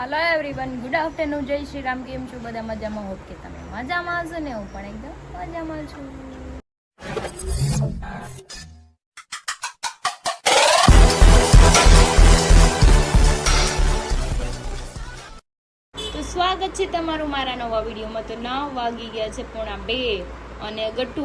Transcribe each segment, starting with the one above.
Hello everyone, good afternoon, जय श्री राम। केम छो बधा मजामां? होप के तमे मजामां हशो ने હું પણ એકદમ મજામાં છું। તો સ્વાગત છે તમારું મારા નવા વિડીયોમાં। તો 9 વાગી ગયા છે, 1:30 અને ગટ્ટુ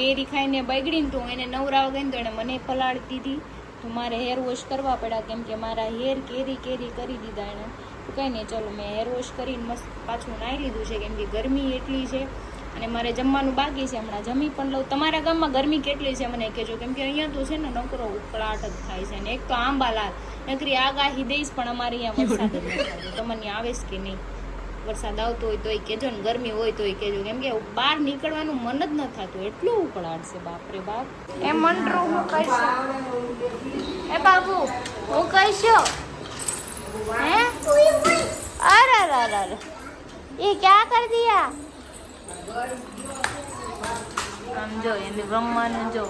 કેરી ખાઈને બગડીને તો એને નવરાવા ગઈ તો એને મને પલાળી દીધી। તો મારે હેર વોશ કરવા પડ્યા કેમ કે મારા હેર કેરી કરી દીધા એને। તો કંઈ નહીં, ચલો મેં હેર વોશ કરીને મસ્ત પાછું નાહી લીધું છે કેમ કે ગરમી એટલી છે અને મારે જમવાનું બાકી છે। હમણાં જમી પણ લઉં। તમારા ગામમાં ગરમી કેટલી છે મને કહેજો, કેમ કે અહીંયા તો છે ને નકરો ઉકળાટ જ થાય છે ને એક તો આંબાલાલ નકરી આગાહી દઈશ પણ અમારે અહીંયા વરસાદ જ નથી આવતો। તમને આવે છે કે નહીં? વરસાદ આવતો હોય તોય કહેજો ને, ગરમી હોય તોય કહેજો, કેમ કે બહાર નીકળવાનું મન જ ન થતું, એટલું ઉકળાટ છે બાપરે બાપ। એ મંડરું હું કહીશ, એ બાબુ હું કહીશું હે? અરે અરે અરે ये क्या कर दिया? આમ જો એને રમવાનું, જો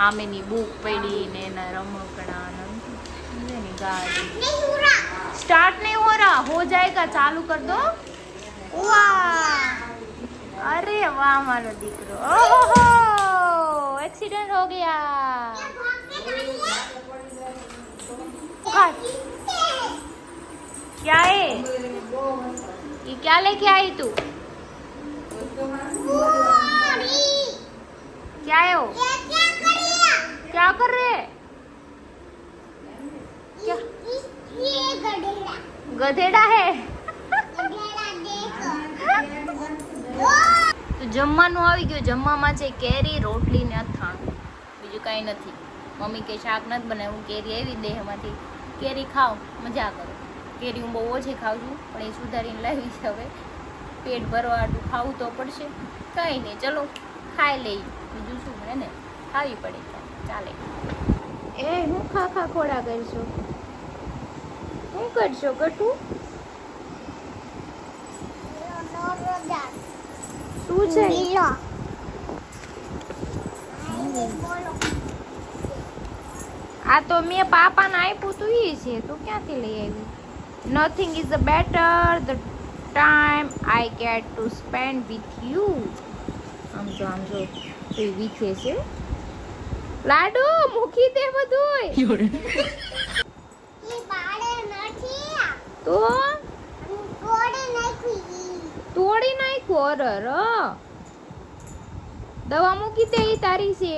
આમ એની બુક પડી ને એના રમકડા ની ગાડી। स्टार्ट नहीं हो रहा, हो जाएगा, चालू कर दो। वाह, अरे वाह मारो दीकरो, ओहो एक्सीडेंट हो गया। क्या है ये? क्या लेके आई तू? क्या है वो? क्या कर रहे? क्या गधेड़ा है? તો જમવાનું આવી ગયું। જમવામાં છે કેરી, રોટલી ને અથાણું, બીજું કાંઈ નથી। મમ્મી કે શાક નથી બનાવ્યું, કેરી આવી દેહમાંથી, કેરી ખાઓ, મજા કરો। કેરી હું બહુ ઓછી ખાઉં છું પણ એ સુધારીને લાવી છે, હવે પેટ ભરવા આટલું ખાવું તો પડશે। કંઈ નહીં, ચલો ખાઈ લઈ, બીજું શું હે ને, ખાવી પડે ચાલે। એ હું ખા ખોડા કરશો? શું કરશો ગટુ? શું છે? આ તો મેં પાપાને આપ્યું તું એ છે, તું ક્યાંથી લઈ આવી? Nothing is better the time I get to spend with you. આમ જો તો વીખે છે। લાડુ મૂકી દે બધુંય। તો તોડી નાખ્યું? અરર, દવા મૂકી દે, તારી છે।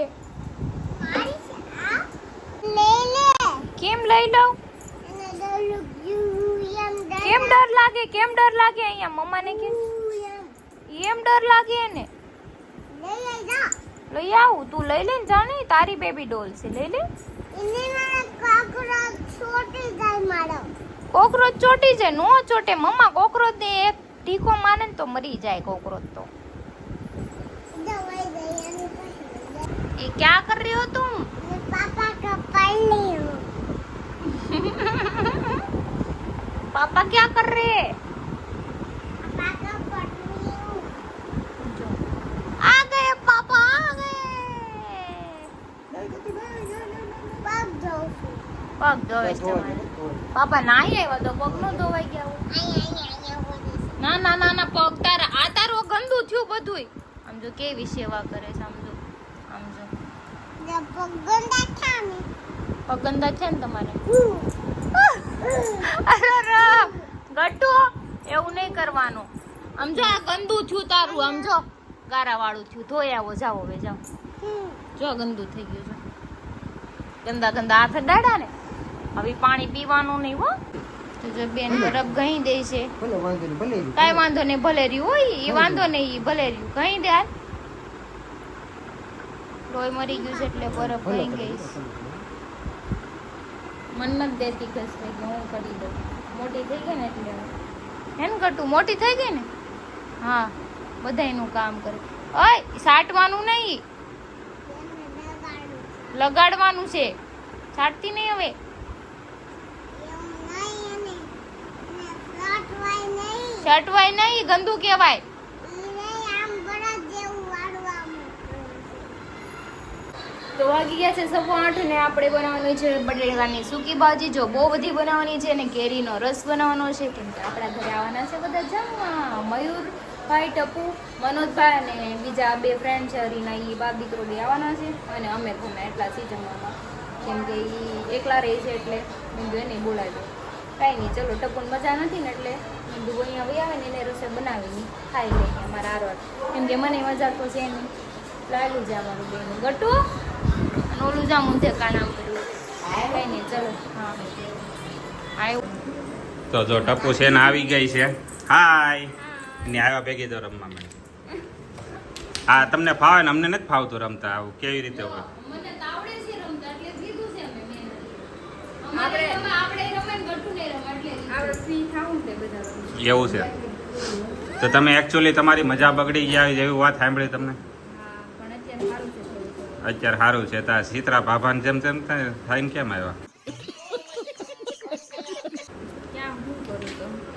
કેમ લઈ લઉં? કેમ ડર લાગે? કેમ ડર લાગે? અહીંયા મમ્માને કે એમ ડર લાગે ને? લઈ આવું, તું લઈ લે ને, જાણે તારી બેબી ડોલ છે, લઈ લે। કોકરોચ ચોટી જાય? નો ચોટે મમ્મા, કોકરોચ ને એક ટીકો માને ને તો મરી જાય કોકરોચ તો। ये क्या कर रहे हो तुम? पापा का पढ़ रही हूँ। पापा क्या कर रहे हैं? पापा का पढ़ रही हूँ। आ गए पापा, आ गए। पग धोवे છે પાપા નાહી આવ્યા તો પગ નો ધોવાઈ ગયા? ના ના ના ના, પગ તારા આ તારો ગંદુ થયું બધુંય। આમ જો કેવી સેવા કરે છે, આમ જો પગ ગંદા છે ને તમારે? અરે ગટ્ટુ, એવું નહીં કરવાનું। આમ જો આ ગંદુ થયું તારું, આમ જો ગારા વાળું થયું, ધોઈ આવો, જાઓ હવે જાઓ। જો ગંદુ થઈ ગયું છે, ગંદા હાથ ડાડા ને, હવે પાણી પીવાનું નહીં હો। તો જો બેન બરફ ગઈ દે છે, કાંઈ વાંધો નહીં, ભલે રહ્યું હોય એ વાંધો નહીં, એ ભલે રહ્યું ગઈ દે। લોહી મરી ગયું છે એટલે બરફ ગઈ ગઈ। મન નથી દેતી ઘસને કે હું કરી દઉં, મોટી થઈ ગઈ ને એટલે હે ને ગટ્ટુ, મોટી થઈ ગઈ ને? હા, બધાયનું કામ કરે। ઓય સાટવાનું નહીં, લગાડવાનું છે, સાટતી નહીં હવે। છટવાય નહીં, ગંદુ કહેવાય। તો વાગી ગયા છે 8:15 ને આપણે બનાવવાની છે બટેટાની સૂકી ભાજી. જો બહુ બધી બનાવવાની છે અને કેરીનો રસ બનાવવાનો છે કેમ કે આપણા ઘરે આવવાના છે બધા જમવા. મયુરભાઈ, ટપુ, મનોજભાઈ અને બીજા 2 ફ્રેન્ડ છે હરીના, એ બાપ દીકરો બે આવવાના છે અને અમે ઘરના એટલા સી જમવામાં કેમ કે એ એકલા રહે છે એટલે મેં એને બોલાવ્યો. કાંઈ નહીં, ચલો ટપુને મજા નથી ને એટલે મેં કીધું અહીંયા વહી આવે ને એને રસોઈ બનાવીને ખાઈ લઈએ અમારા આરવાર કેમ કે મને મજા તો છે નહીં. લાલું છે અમારું બેનું ગટુ અને ઓલું જામુન છે કાનામ કર્યું. કઈ નહીં, ચલો. હા આવ્યું તો જો ટપુ છે ને આવી ગઈ છે. હાય ને આવ્યા ભેગી તો રમવા મને. હા તમને ફાવે ને અમને નથી ફાવતું રમતા. આવું કેવી રીતે હોય? મને તો આવડે છે રમતા એટલે કીધું છે અમે મેં. આપણે રમે ને ગટુ ને રમે એટલે આપણે ફ્રી થાવું ને બધા. એવું છે તો તમે એકચ્યુઅલી તમારી મજા બગડી ગયા જેવી વાત સાંભળી તમને. અત્યારે સારું છે તા સીતરા ભાભાને જેમ તેમ થાય કેમ આવ્યા?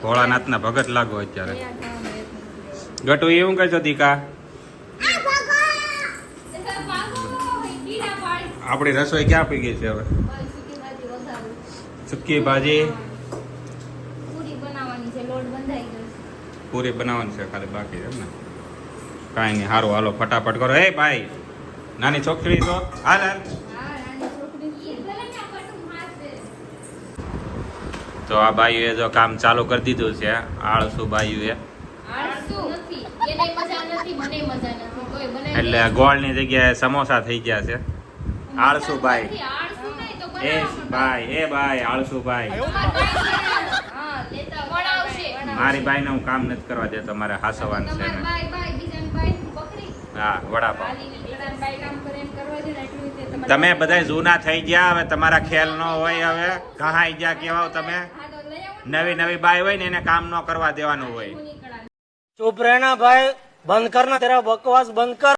ભોળાનાથના ભગત લાગો અત્યારે. ગટુ એવું કહેશો દીકા? આપણી રસોઈ ક્યાં પી ગઈ છે હવે? સૂકી ભાજી પૂરી બનાવવાની છે, લોટ બંધાઈ ગયો છે. પૂરી બનાવવાની છે ખાલી બાકી છે ને. કાંઈ નહીં, સારું હાલો ફટાફટ કરો. હે ભાઈ નાની છોકરી તો હાલ હાલ. તો આ બાયુએ જો કામ ચાલુ કરી દીધું છે. આળસુ બાયુએ એટલે ગોળની જગ્યાએ સમોસા થઈ ગયા છે. આળસુ ભાઈ એ ભાઈ આળસુ ભાઈ મારી બાઈ ને હું કામ નથી કરવા દે. તમારે હાસવાનું છે ને. હા વડાપાવ. તમે બધા જૂના થઈ ગયા હવે તમારા ખેલ ન હોય. હવે કહાઈ ગયા કેવા તમે? નવી નવી બાઈ હોય ને એને કામ ન કરવા દેવાનું હોય. चुप रहना भाई, बंद करना तेरा बकवास बंद कर.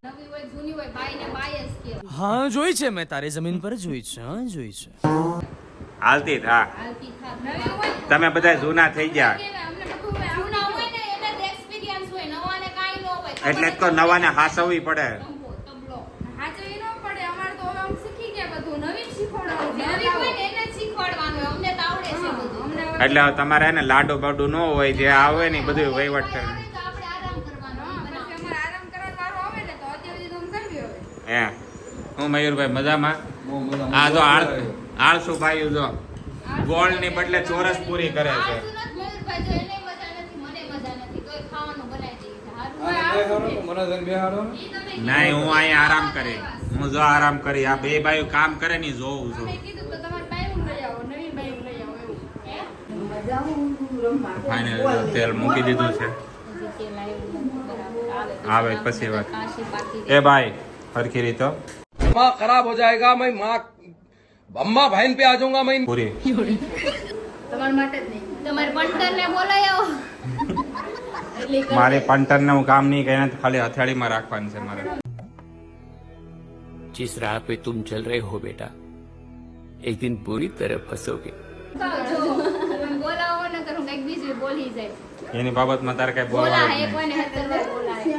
हाँ જોઈ છે મેં તારી જમીન પર જોઈ છે. હા જોઈ છે. હાલતી થા. તમે બધા જૂના થઈ ગયા એટલે તો નવાને હાસવવી પડે. એટલે તમારે એને લાડુ બાડુ ન હોય જે આવે ને બધું વહીવટ કરે. હે હું મયુરભાઈ મજામાં? આ જો આળસુ ભાઈ જો ગોળ ની બદલે ચોરસ પૂરી કરે છે. નહીં હું અહીંયા આરામ કરી. હું જો આરામ કરી. આ બે બાયું કામ કરે ને જોઉં છું. ફાઇનલ તેલ મૂકી દીધું છે. આવે પછી વાત. એ ભાઈ હરખી રીતો माँ खराब हो जाएगा मैं माँ अम्मा बहन पे आ जाऊंगा मैं પૂરી. તમારા માટે જ નહીં, તમારે પંટરને બોલાય આવો. મારે પંટર ને હું કામ નહીં કર્યા ખાલી હથેળીમાં રાખવાનું છે મારે. जिस राह पे तुम चल रहे हो बेटा एक दिन बुरी तरह फंसोगे. બોલાવો ને કરું કઈક બીજું બોલી જાય. એની બાબતમાં તારે કઈ બોલા બોલવાનું એક નહીં. કોઈને હતર બોલાય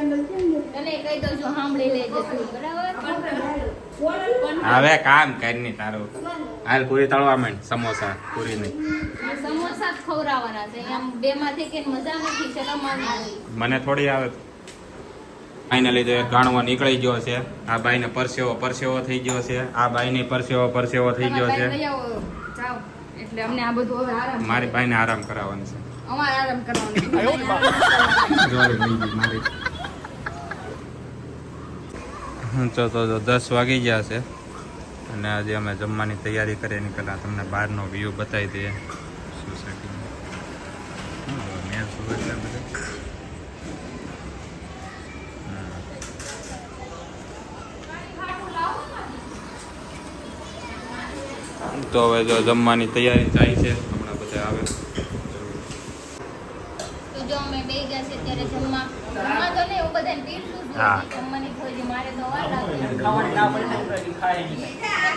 તને કહી દઉં છું સાંભળી લેજે તું બરાબર. હવે કામ કરી તારું. હાલ પૂરી તળવા માંડ. સમોસા પૂરી નહીં. સમોસા જ ખવડાવવાના છે એમ બે માંથી કે મજા નથી છે રમવાની. મને થોડી આવે. ફાઇનલી તો એક ગાણવો નીકળી ગયો છે. આ બાઈ ને પરસેવો થઈ ગયો છે. આ બાઈ ને પરસેવો થઈ ગયો છે. એટલે અમને આ બધું હવે આરામ મારી બાઈ ને આરામ કરાવવાનું છે. અમારે આરામ કરવાનો તો 10 વાગી ગયા છે અને આજે અમે જમવાની તૈયારી કરીએ એની પહેલાં તમને બહારનો વ્યૂ બતાવી દઈએ સોસાયટીનો. મેં શું એટલે બધું તો હવે જો જમવાની તૈયારી થાય છે. હમણાં બધા આવે. તો જો અમે બે ગયા છે ત્યારે જમવા તો નહીં હું બધાને પીરસું છું. હા. જમવાની થોડી મારે તો વાર લાગે.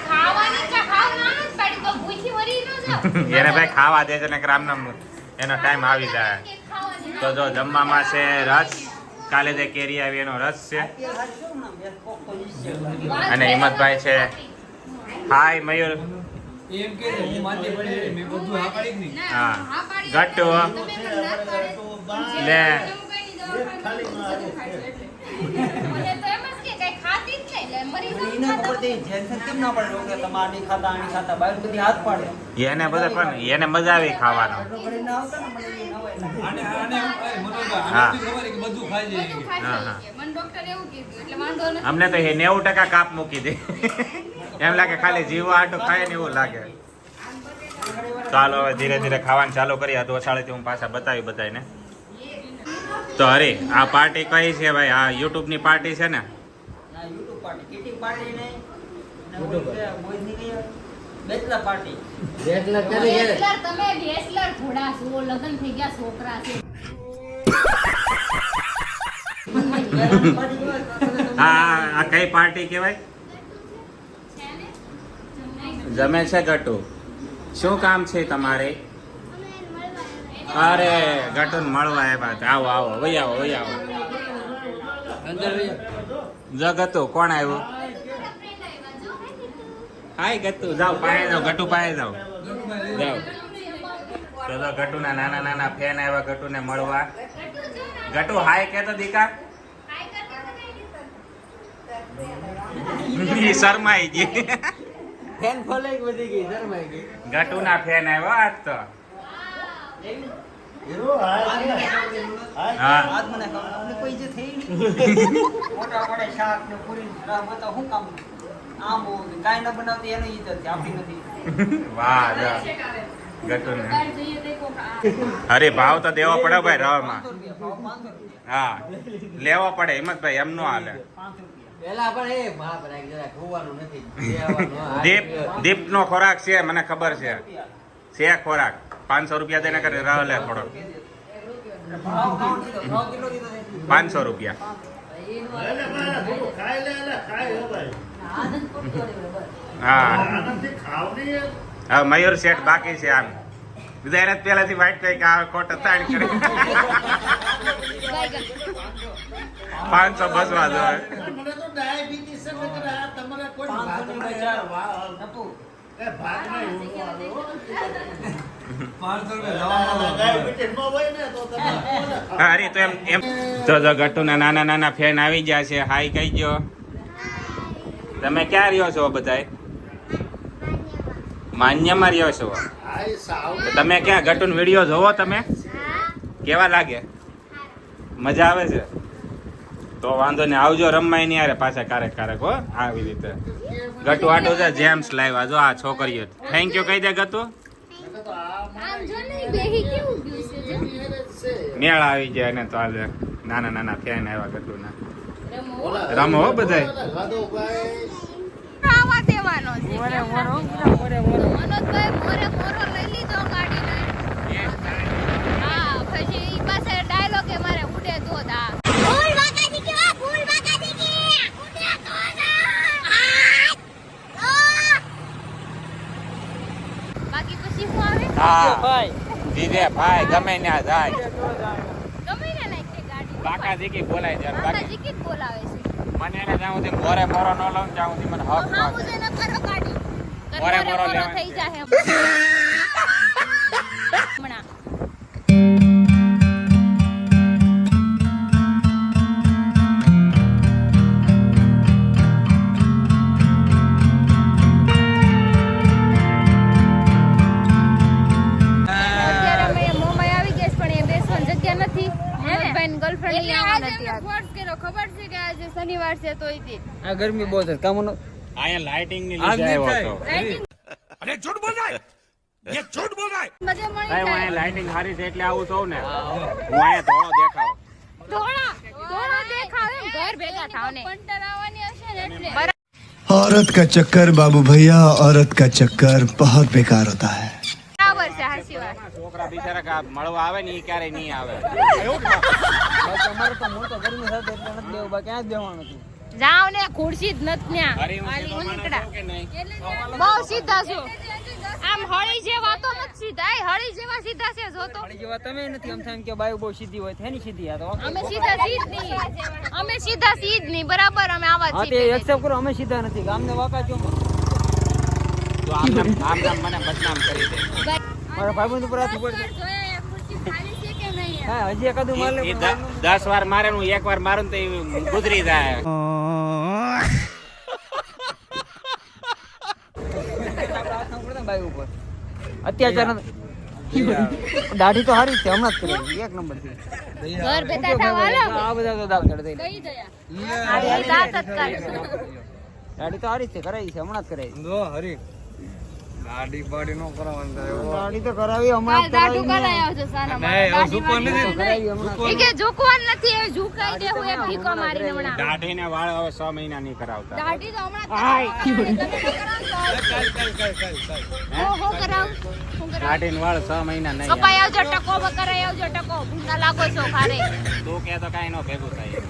ખાવાની ચા ખાવ ના જ પાડી તો ભૂખી મરી ન જાવ. એને ભાઈ ખાવા દે છે ને રામનામ એનો ટાઈમ આવી જાય. તો જો જમવામાં છે રસ. કાલે જે કેરી આવી એનો રસ છે અને હિંમતભાઈ છે હાય મયુર. એમ કે હું માથે પડી મેં બધું હા પાડી નહીં. હા ગટ્ટુ લે એને બધા પણ એને મજા આવી ખાવાનો. આને મનોભાઈ હા. આને ખબર છે કે બધું ખાઈ જાય. અમને તો 90% કાપ મૂકી દે. એમ લાગે ખાલી જીવવા આટું ખાય ને એવું લાગે. ચાલો હવે ધીરે ધીરે ખાવાનું ચાલુ કરીએ. તો ઓછાળેથી હું પાછા બતાવી બધાને. તો અરે આ પાર્ટી કઈ છે ભાઈ? આ યુટ્યુબ ની પાર્ટી છે ને? આ કઈ પાર્ટી કહેવાય? જમે છે ગટુ. શું કામ છે તમારે? અરે ગટુ મળવા આવ્યા હતા. આવો આવો વહી આવો વહી આવો. ગતુ કોણ આવ્યું? હાય ગતુ જાઓ પાયે જાઓ. ગટુ પાયે જાઓ જાઓ. તો ગટુ ના નાના નાના ફેન આવ્યા ગટુ ને મળવા. ગટુ હાય કેતો દીકા. શરમાઈ ગઈ. ફેન ખોલે બધી ગઈ શરમાઈ ગઈ. ગટુ ના ફેન આવ્યો આજ તો. હા આજ મને ખબર અમને કોઈ જે થઈ નહીં. મોટા મોટા શાક ને પૂરી રાહ બતા હું કામ આમ કાઈ ન બનાવતી એનો ઈદ હતી આપણી નથી. વાહ ગટુ ને અરે ભાવ તો દેવો પડે ભાઈ રવામાં. 500 રૂપિયા ભાવ 500 રૂપિયા. હા લેવો પડે હિંમતભાઈ એમ નો હાલે. 500 રૂપિયા. પેલા પણ એ બાપ રાખ જરા ખોવાનું નથી દેવાનું. દીપ દીપ નો ખોરાક છે મને ખબર છે. છે ખોરાક 500 રૂપિયા દેને કરે રહ લે થોડો. ભાવ કાઉન્ટ દીધો ભાવ કેટલો દીધો છે? 500 રૂપિયા. હા હા મયુર શેઠ બાકી છે આમ. બીજા એને પેલાથી વાઈટ કઈ કે આ ખોટ તાણ કરે. 500 બસવા જોઈએ. 500 ની બજાર નતું. 500 રૂપિયા અરે તો એમ એમ જો ગટ્ટુ ના નાના નાના ફેન આવી ગયા છે. હાય કહી ગયો. તમે ક્યાં રહ્યો છો બધાય? માન્યમાં રહ્યો છો? તો તમે ક્યાં ગટ્ટુનો વિડીયો જોવો તમે? કેવા લાગે? મજા આવે છે? તો વાંધો ને આવજો રમવાય નહીં યારે પાછા ક્યારેક ક્યારેક હો આવી રીતે. ગટ્ટુ આટો છે જેમ્સ લાવ્યા જો આ છોકરીઓ. થેન્ક યુ કહી દે ગટ્ટુ. મેળ આવી જાય એને તો આજે નાના નાના ફેન આવ્યા ગટ્ટુના. રમો હો બધાય. ખાવા દેવાનો છે. મનોજભાઈ મોરે મોરો લઈ લીધો ગાડીને. હા પછી ઈ પાસે ડાયલોગ એ મારે ઉડે તો દા. ફૂલ વાકાજી કે ફૂલ વાકાજી કે ઉડે તો દા. બાકી પછી શું આવે? હા ભાઈ દીદે ભાઈ ગમે ત્યાં જાય. ગમે ને નાખે ગાડી. બાકા દીકી બોલાય છે બાકી બાકાજી કે બોલાવે છે. મને એને જાઉં થી મોરે મોરો ન લઉં જાઉં થી મને હક હા ના મુજે ન કરો ગાડી. મોરે મોરો મોરો લેવાનું થઈ છે. જાહે. હમણાં અત્યારે અમે મોમાઈ આવી ગયા છે પણ એ બેસવાની જગ્યા નથી. મનોજભાઈ ગર્લફ્રેન્ડ લઈ આવવાના હતી. ખબર છે કે આજે શનિવાર છે તોય તે આ ગરમી બહુ છે કામ નો અહીંયા લાઇટિંગ ની લીધે આવ્યો હતો. બધે મળી ભાઈ હું જાય. અહીંયા લાઇટિંગ સારી છે એટલે આવું છું ને. હું અહીંયા ધોળો દેખાવ. ધોળા દેખાવ એમ ઘર ભેગા થાવ ને. કંટાળાવાની હશે ને એટલે. औरत का चक्कर बाबू भैया औरत का चक्कर बहुत बेकार होता है. બરાબર છે હાચી વાત. છોકરા બિચારા કા મળવા આવે ને એ ક્યારેય નહીં આવે. અમારે તો મોટો ગરમી સાથે એટલે નથી દેવું બાકી ક્યાં જ દેવાનું હતું. જાવ ને ખુરશી જ નથી ત્યાં. અરે હું સીધો માણસ છું કે નહીં? બહુ સીધા છો. આમ હળી જેવા તો નથી સીધા. એ હળી જેવા સીધા છે જો તો. મારી જેવા તમે નથી આમ થાય કે બાયુ બહુ સીધી હોય તેની સીધી આ તો અમે સીધા સીધ નહીં. અમે સીધા સીધ નહીં બરાબર અમે આવા જ હા તે છીએ. એક્સેપ્ટ કરો અમે સીધા નથી ગામને વાકા છો તો આમ નામ મને બદનામ કરી દે. મારા ભાઈબંધ ઉપર હાથ ઉપર હા હજી એકાદું માર લે ઈ 10 વાર મારે હું એક વાર મારું ને તો ઈ ગુજરી જાય. ભાઈ ઉપર અત્યાચાર દાઢી તો હારી છે હમણાં જ કરી એક નંબર થી ઘર બેઠા થાવ હાલો આ બધા તો દાલ કરી દે કઈ જયા આ દાંત જ કાઢ. દાઢી તો હારી છે કરાવી છે હમણાં જ કરાવી જો હરી ગાડી બાડી નો કરાવવાનું થાય એવો. દાઢી તો કરાવી હમણાં જ દાઢું કરાવી કરાઈ આવજો સાના નહીં, હવે ઝૂકવા નથી. કરાવી હમણાં ઈ કે ઝૂકવાનું નથી એ ઝૂકાઈ દેવું એ ભીકો મારીને હમણાં દાઢીને વાળ હવે 6 મહિના નહીં કરાવતા. દાઢી તો હમણાં હો કરાવ હું કરાવ દાઢીને વાળ 6 મહિના નહીં કપાઈ આવજો ટકો કરાઈ આવજો ટકો ભૂંડા લાગો છો ખારે તું કે તો કાંઈ ન ભેગું થાય.